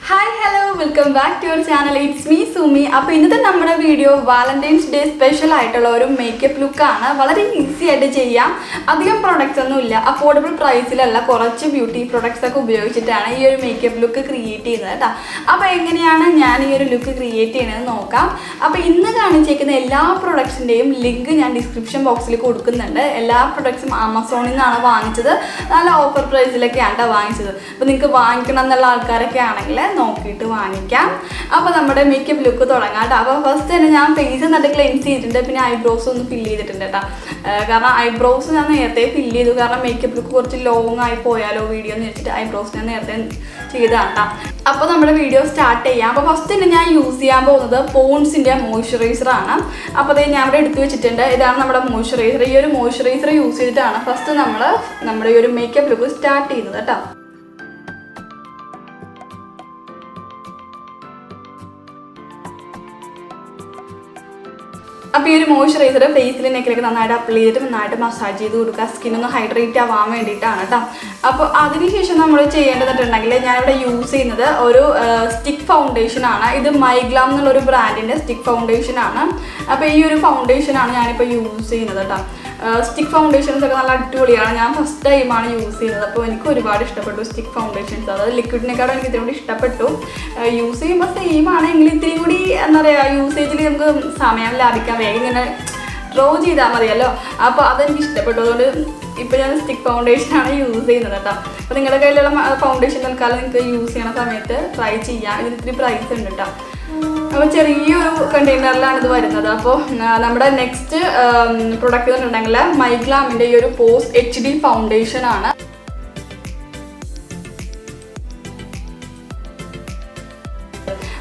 Hi, hello, welcome back to your channel. It's me, Sumi. അപ്പോൾ ഇന്നത്തെ നമ്മുടെ video Valentine's day special ആയിട്ടുള്ള ഒരു മേക്കപ്പ് ലുക്കാണ്. വളരെ ഈസി ആയിട്ട് ചെയ്യാം. അധികം പ്രൊഡക്ട്സ് ഒന്നും ഇല്ല. അഫോർഡബിൾ പ്രൈസിലല്ല, കുറച്ച് ബ്യൂട്ടി പ്രൊഡക്ട്സ് ഒക്കെ ഉപയോഗിച്ചിട്ടാണ് ഈ ഒരു മേക്കപ്പ് ലുക്ക് ക്രിയേറ്റ് ചെയ്യുന്നത് കേട്ടോ. അപ്പോൾ എങ്ങനെയാണ് ഞാൻ ഈ ഒരു ലുക്ക് ക്രിയേറ്റ് ചെയ്യുന്നത് നോക്കാം. അപ്പോൾ ഇന്ന് കാണിച്ചേക്കുന്ന എല്ലാ പ്രൊഡക്ട്സിൻ്റെയും ലിങ്ക് ഞാൻ ഡിസ്ക്രിപ്ഷൻ ബോക്സിൽ കൊടുക്കുന്നുണ്ട്. എല്ലാ പ്രൊഡക്ട്സും ആമസോണിൽ നിന്നാണ് വാങ്ങിച്ചത്. നല്ല ഓഫർ പ്രൈസിലൊക്കെയാണ് വാങ്ങിച്ചത്. അപ്പോൾ നിങ്ങൾക്ക് വാങ്ങിക്കണം എന്നുള്ള ആൾക്കാരൊക്കെ ആണെങ്കിൽ നോക്കിയിട്ട് വാങ്ങിക്കാം. അപ്പോൾ നമ്മുടെ മേക്കപ്പ് ലുക്ക് തുടങ്ങാം കേട്ടോ. അപ്പോൾ ഫസ്റ്റ് തന്നെ ഞാൻ ഫേസ് എന്നിട്ട് ക്ലെൻസ് ചെയ്തിട്ടുണ്ട്, പിന്നെ ഐബ്രോസ് ഒന്ന് ഫില്ല് ചെയ്തിട്ടുണ്ട് കേട്ടോ. കാരണം ഐബ്രോസ് ഞാൻ നേരത്തെ ഫില്ല് ചെയ്തു, കാരണം മേക്കപ്പ് ലുക്ക് കുറച്ച് ലോങ് ആയി പോയാലോ വീഡിയോ എന്ന് വെച്ചിട്ട് ഐബ്രോസ് ഞാൻ നേരത്തെ ചെയ്തതാണ് കേട്ടോ. അപ്പോൾ നമ്മുടെ വീഡിയോ സ്റ്റാർട്ട് ചെയ്യാം. അപ്പോൾ ഫസ്റ്റ് തന്നെ ഞാൻ യൂസ് ചെയ്യാൻ പോകുന്നത് പോൺസിൻ്റെ മോയ്സ്ചറൈസറാണ്. അപ്പോൾ അത് ഞാൻ ഇവിടെ എടുത്തു വെച്ചിട്ടുണ്ട്. ഇതാണ് നമ്മുടെ മോയ്സ്ചറൈസർ. ഈ ഒരു മോയ്സ്ചറൈസർ യൂസ് ചെയ്തിട്ടാണ് ഫസ്റ്റ് നമ്മുടെ ഈ ഒരു മേക്കപ്പ് ലുക്ക് സ്റ്റാർട്ട് ചെയ്യുന്നത് കേട്ടോ. അപ്പോൾ ഈ ഒരു മോയ്സ്ചറൈസർ ഫേസിൽ നെക്കിലേക്ക് നന്നായിട്ട് അപ്ലൈ ചെയ്തിട്ട് നന്നായിട്ട് മസാജ് ചെയ്ത് കൊടുക്കുക, സ്കിന്നൊന്ന് ഹൈഡ്രേറ്റ് ആവാൻ വേണ്ടിയിട്ടാണ് കേട്ടോ. അപ്പോൾ അതിനുശേഷം നമ്മൾ ചെയ്യേണ്ടതുണ്ടെങ്കിൽ ഞാനിവിടെ യൂസ് ചെയ്യുന്നത് ഒരു സ്റ്റിക്ക് ഫൗണ്ടേഷനാണ്. ഇത് മൈഗ്ലാം എന്നുള്ളൊരു ബ്രാൻഡിൻ്റെ സ്റ്റിക്ക് ഫൗണ്ടേഷനാണ്. അപ്പോൾ ഈ ഒരു ഫൗണ്ടേഷനാണ് ഞാനിപ്പോൾ യൂസ് ചെയ്യുന്നത് കേട്ടോ. സ്റ്റിക്ക് ഫൗണ്ടേഷൻസ് ഒക്കെ നല്ല അടിപൊളിയാണ്. ഞാൻ ഫസ്റ്റ് ടൈമാണ് യൂസ് ചെയ്യുന്നത്. അപ്പോൾ എനിക്ക് ഒരുപാട് ഇഷ്ടപ്പെട്ടു സ്റ്റിക്ക് ഫൗണ്ടേഷൻസ്. അതായത് ലിക്വിഡിനെക്കാളും എനിക്ക് ഇത്തിരി കൂടി ഇഷ്ടപ്പെട്ടു. യൂസ് ചെയ്യുമ്പോൾ സെയിം ആണെങ്കിൽ ഇത്തിരി കൂടി എന്താ പറയുക, യൂസേജിൽ നമുക്ക് സമയം ലാഭിക്കാൻ വേഗം ഇങ്ങനെ ഡ്രോ ചെയ്താൽ മതിയല്ലോ. അപ്പോൾ അതെനിക്ക് ഇഷ്ടപ്പെട്ടു. അതുകൊണ്ട് ഇപ്പോൾ ഞാൻ സ്റ്റിക്ക് ഫൗണ്ടേഷനാണ് യൂസ് ചെയ്യുന്നത് കേട്ടോ. അപ്പോൾ നിങ്ങളുടെ കയ്യിലുള്ള ഫൗണ്ടേഷൻ തൽക്കാലം നിങ്ങൾക്ക് യൂസ് ചെയ്യുന്ന സമയത്ത് ട്രൈ ചെയ്യാം. ഇതിന് ഇത്തിരി പ്രൈസ് ഉണ്ട് കേട്ടോ. അപ്പോൾ ചെറിയൊരു കണ്ടെയ്നറിലാണ് ഇത് വരുന്നത്. അപ്പോൾ നമ്മുടെ നെക്സ്റ്റ് പ്രൊഡക്റ്റ് എന്നുണ്ടെങ്കിൽ മൈഗ്ലാമിൻ്റെ ഈ ഒരു പോസ് HD ഫൗണ്ടേഷനാണ്.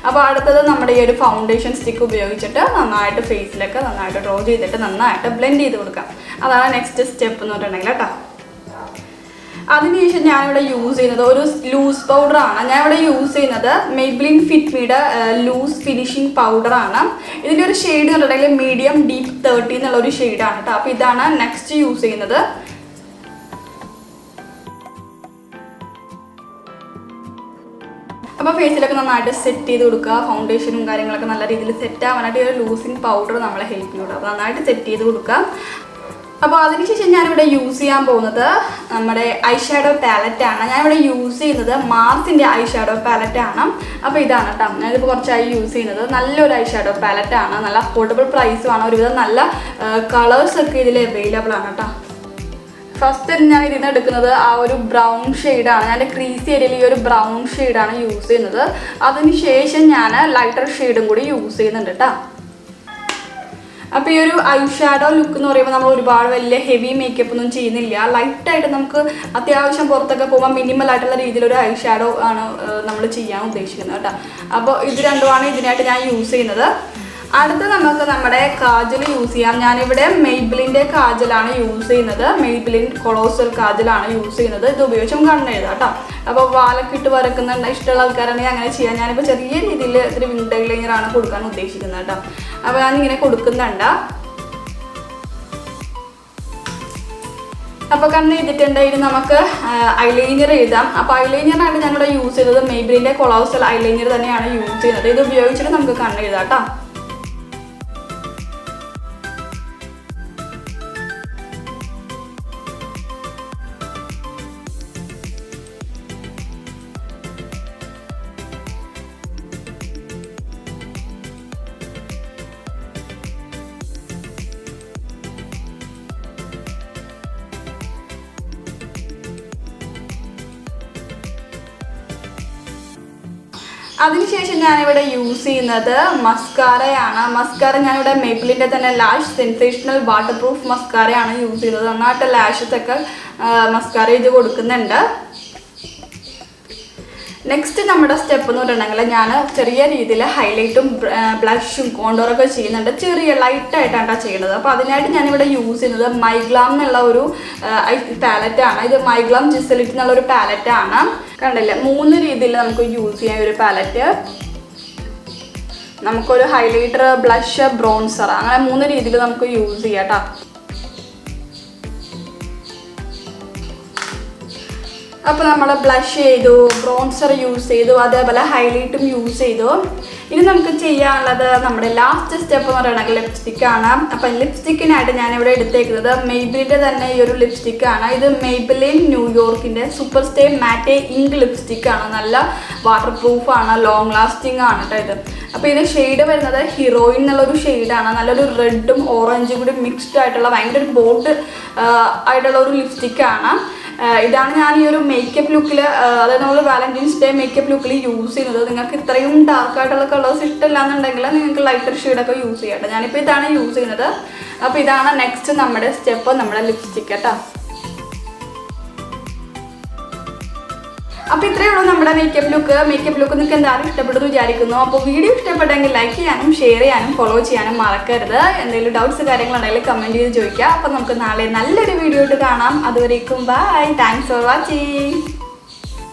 അപ്പോൾ അടുത്തത് നമ്മുടെ ഈ ഒരു ഫൗണ്ടേഷൻ സ്റ്റിക്ക് ഉപയോഗിച്ചിട്ട് നന്നായിട്ട് ഫേസിലൊക്കെ നന്നായിട്ട് ഡ്രോ ചെയ്തിട്ട് നന്നായിട്ട് ബ്ലെൻഡ് ചെയ്ത് കൊടുക്കാം. അതാണ് നെക്സ്റ്റ് സ്റ്റെപ്പ് എന്ന് പറഞ്ഞിട്ടുണ്ടെങ്കിൽ കേട്ടോ. അതിനുശേഷം ഞാനിവിടെ യൂസ് ചെയ്യുന്നത് ഒരു ലൂസ് പൗഡറാണ്. ഞാനിവിടെ യൂസ് ചെയ്യുന്നത് മെയ്ബിലിൻ ഫിറ്റ്മിയുടെ ലൂസ് ഫിനിഷിംഗ് പൗഡറാണ്. ഇതിൻ്റെ ഒരു ഷെയ്ഡ് കണ്ടിട്ടുണ്ടെങ്കിൽ മീഡിയം ഡീപ്പ് 30 എന്നുള്ളൊരു ഷെയ്ഡാണ് കേട്ടോ. അപ്പോൾ ഇതാണ് നെക്സ്റ്റ് യൂസ് ചെയ്യുന്നത്. അപ്പോൾ ഫേസിലൊക്കെ നന്നായിട്ട് സെറ്റ് ചെയ്ത് കൊടുക്കുക. ഫൗണ്ടേഷനും കാര്യങ്ങളൊക്കെ നല്ല രീതിയിൽ സെറ്റ് ആവാനായിട്ട് ഈ ഒരു ലൂസിങ് പൗഡർ നമ്മളെ ഹെൽപ്പ് ചെയ്യും. അപ്പോൾ നന്നായിട്ട് സെറ്റ് ചെയ്ത് കൊടുക്കുക. അപ്പോൾ അതിനുശേഷം ഞാനിവിടെ യൂസ് ചെയ്യാൻ പോകുന്നത് നമ്മുടെ ഐഷാഡോ പാലറ്റാണ്. ഞാനിവിടെ യൂസ് ചെയ്യുന്നത് മാർസിൻ്റെ ഐഷാഡോ പാലറ്റാണ്. അപ്പോൾ ഇതാണ് കേട്ടോ. ഞാനിപ്പോൾ കുറച്ചായി യൂസ് ചെയ്യുന്നത്. നല്ലൊരു ഐഷാഡോ പാലറ്റാണ്. നല്ല അഫോർഡബിൾ പ്രൈസുമാണ്. ഒരുവിധം നല്ല കളേഴ്സൊക്കെ ഇതിൽ അവൈലബിൾ ആണ് കേട്ടോ. ഫസ്റ്റ് ഞാൻ ഇതിൽ നിന്ന് എടുക്കുന്നത് ആ ഒരു ബ്രൗൺ ഷെയ്ഡാണ്. ഞാൻ ക്രീസി ഏരിയയിൽ ഈ ഒരു ബ്രൗൺ ഷെയ്ഡാണ് യൂസ് ചെയ്യുന്നത്. അതിനുശേഷം ഞാൻ ലൈറ്റർ ഷെയ്ഡും കൂടി യൂസ് ചെയ്യുന്നുണ്ട് കേട്ടോ. അപ്പോൾ ഈ ഒരു ഐഷാഡോ ലുക്ക് എന്ന് പറയുമ്പോൾ നമ്മൾ ഒരുപാട് വലിയ ഹെവി മേക്കപ്പ് ഒന്നും ചെയ്യുന്നില്ല. ലൈറ്റായിട്ട് നമുക്ക് അത്യാവശ്യം പുറത്തൊക്കെ പോകുമ്പോൾ മിനിമൽ ആയിട്ടുള്ള രീതിയിലൊരു ഐഷാഡോ ആണ് നമ്മൾ ചെയ്യാൻ ഉദ്ദേശിക്കുന്നത് കേട്ടോ. അപ്പോൾ ഇത് രണ്ടുമാണ് ഇതിനായിട്ട് ഞാൻ യൂസ് ചെയ്യുന്നത്. അടുത്ത് നമുക്ക് നമ്മുടെ കാജൽ യൂസ് ചെയ്യാം. ഞാനിവിടെ മെയ്ബിലിൻ്റെ കാജലാണ് യൂസ് ചെയ്യുന്നത്. മെയ്ബിലിൻ കൊളോസൽ കാജലാണ് യൂസ് ചെയ്യുന്നത്. ഇത് ഉപയോഗിച്ചും കണ്ണെഴുതാം കേട്ടോ. അപ്പോൾ വാലൊക്കെ ഇട്ട് വരക്കുന്നുണ്ട് ഇഷ്ടമുള്ള ആൾക്കാരാണെങ്കിൽ അങ്ങനെ ചെയ്യാം. ഞാനിപ്പോൾ ചെറിയ രീതിയിൽ ഇത്തിരി വിൻഡ് ഐലൈനറാണ് കൊടുക്കാൻ ഉദ്ദേശിക്കുന്നത് കേട്ടോ. അപ്പോൾ ഞാനിങ്ങനെ കൊടുക്കുന്നുണ്ട്. അപ്പോൾ കണ്ണ് എഴുതിയിട്ടുണ്ട്. ഇനി നമുക്ക് ഐലൈനർ എഴുതാം. അപ്പോൾ ഐലൈനറായിട്ട് ഞാനിവിടെ യൂസ് ചെയ്തത് മെയ്ബിലിൻ്റെ കൊളോസൽ ഐലൈനർ തന്നെയാണ് യൂസ് ചെയ്യുന്നത്. ഇത് ഉപയോഗിച്ചിട്ട് നമുക്ക് കണ്ണ് എഴുതാം കേട്ടോ. അതിനുശേഷം ഞാനിവിടെ യൂസ് ചെയ്യുന്നത് മസ്കാരയാണ്. മസ്കാര ഞാനിവിടെ മെയ്ബിലിൻ്റെ തന്നെ ലാഷ് സെൻസേഷണൽ വാട്ടർ പ്രൂഫ് മസ്കാരയാണ് യൂസ് ചെയ്യുന്നത്. നന്നായിട്ട് ലാഷസ് ഒക്കെ മസ്കാര ചെയ്ത് കൊടുക്കുന്നുണ്ട്. നെക്സ്റ്റ് നമ്മുടെ സ്റ്റെപ്പ് എന്ന് പറഞ്ഞിട്ടുണ്ടെങ്കിൽ ഞാൻ ചെറിയ രീതിയിൽ ഹൈലൈറ്റും ബ്ലഷും കോണ്ടോറൊക്കെ ചെയ്യുന്നുണ്ട്. ചെറിയ ലൈറ്റായിട്ടാണ് ചെയ്യുന്നത്. അപ്പോൾ അതിനായിട്ട് ഞാനിവിടെ യൂസ് ചെയ്യുന്നത് മൈഗ്ലാം എന്നുള്ള ഒരു പാലറ്റാണ്. ഇത് മൈഗ്ലാം ജിസലിറ്റ് എന്നുള്ളൊരു പാലറ്റാണ്. കണ്ടില്ല, 3 രീതിയിൽ നമുക്ക് യൂസ് ചെയ്യാം ഒരു പാലറ്റ്. നമുക്കൊരു ഹൈലൈറ്റർ, ബ്ലഷ്, ബ്രോൺസർ, അങ്ങനെ 3 രീതിയിൽ നമുക്ക് യൂസ് ചെയ്യാം കേട്ടോ. അപ്പോൾ നമ്മൾ ബ്ലഷ് ചെയ്തു, ബ്രോൺസർ യൂസ് ചെയ്തു, അതേപോലെ ഹൈലൈറ്റും യൂസ് ചെയ്തു. ഇനി നമുക്ക് ചെയ്യാനുള്ളത് നമ്മുടെ ലാസ്റ്റ് സ്റ്റെപ്പ് എന്ന് പറയുന്നത് ലിപ്സ്റ്റിക്കാണ്. അപ്പം ലിപ്സ്റ്റിക്കിനായിട്ട് ഞാനിവിടെ എടുത്തേക്കുന്നത് മെയ്ബിലിൻ്റെ തന്നെ ഈ ഒരു ലിപ്സ്റ്റിക്കാണ്. ഇത് മെയ്ബിലിൻ ന്യൂയോർക്കിൻ്റെ സൂപ്പർ സ്റ്റേ മാറ്റെ ഇങ്ക് ലിപ്സ്റ്റിക്കാണ്. നല്ല വാട്ടർ പ്രൂഫാണ്, ലോങ് ലാസ്റ്റിംഗ് ആണ് കേട്ടോ ഇത്. അപ്പോൾ ഇത് ഷെയ്ഡ് വരുന്നത് ഹീറോയിൻ എന്നുള്ളൊരു ഷെയ്ഡാണ്. നല്ലൊരു റെഡും ഓറഞ്ചും കൂടി മിക്സ്ഡ് ആയിട്ടുള്ള ഭയങ്കര ഒരു ബോൾഡ് ആയിട്ടുള്ള ഒരു ലിപ്സ്റ്റിക്കാണ്. ഇതാണ് ഞാൻ ഈ ഒരു മേക്കപ്പ് ലുക്കിൽ, അതായത് നമ്മൾ വാലന്റൈൻസ് ഡേ മേക്കപ്പ് ലുക്കിൽ യൂസ് ചെയ്യുന്നത്. നിങ്ങൾക്ക് ഇത്രയും ഡാർക്കായിട്ടുള്ള കളേഴ്സ് ഇഷ്ടമില്ല എന്നുണ്ടെങ്കിൽ നിങ്ങൾക്ക് ലൈറ്റർ ഷെയ്ഡൊക്കെ യൂസ് ചെയ്യാം കേട്ടോ. ഞാനിപ്പോൾ ഇതാണ് യൂസ് ചെയ്യുന്നത്. അപ്പോൾ ഇതാണ് നെക്സ്റ്റ് നമ്മുടെ സ്റ്റെപ്പ്, നമ്മുടെ ലിപ്സ്റ്റിക്ക് കേട്ടോ. അപ്പോൾ ഇത്രയേ ഉള്ളൂ നമ്മുടെ മേക്കപ്പ് ലുക്ക്. നിങ്ങൾക്ക് എന്തായാലും ഇഷ്ടപ്പെട്ടെന്ന് വിചാരിക്കുന്നു. അപ്പോൾ വീഡിയോ ഇഷ്ടപ്പെട്ടെങ്കിൽ ലൈക്ക് ചെയ്യാനും ഷെയർ ചെയ്യാനും ഫോളോ ചെയ്യാനും മറക്കരുത്. എന്തെങ്കിലും ഡൗട്ട്സ് കാര്യങ്ങളുണ്ടെങ്കിൽ കമൻറ്റ് ചെയ്ത് ചോദിക്കുക. അപ്പോൾ നമുക്ക് നാളെ നല്ലൊരു വീഡിയോ ആയിട്ട് കാണാം. അതുവരേക്കും ബൈ. Thanks for watching.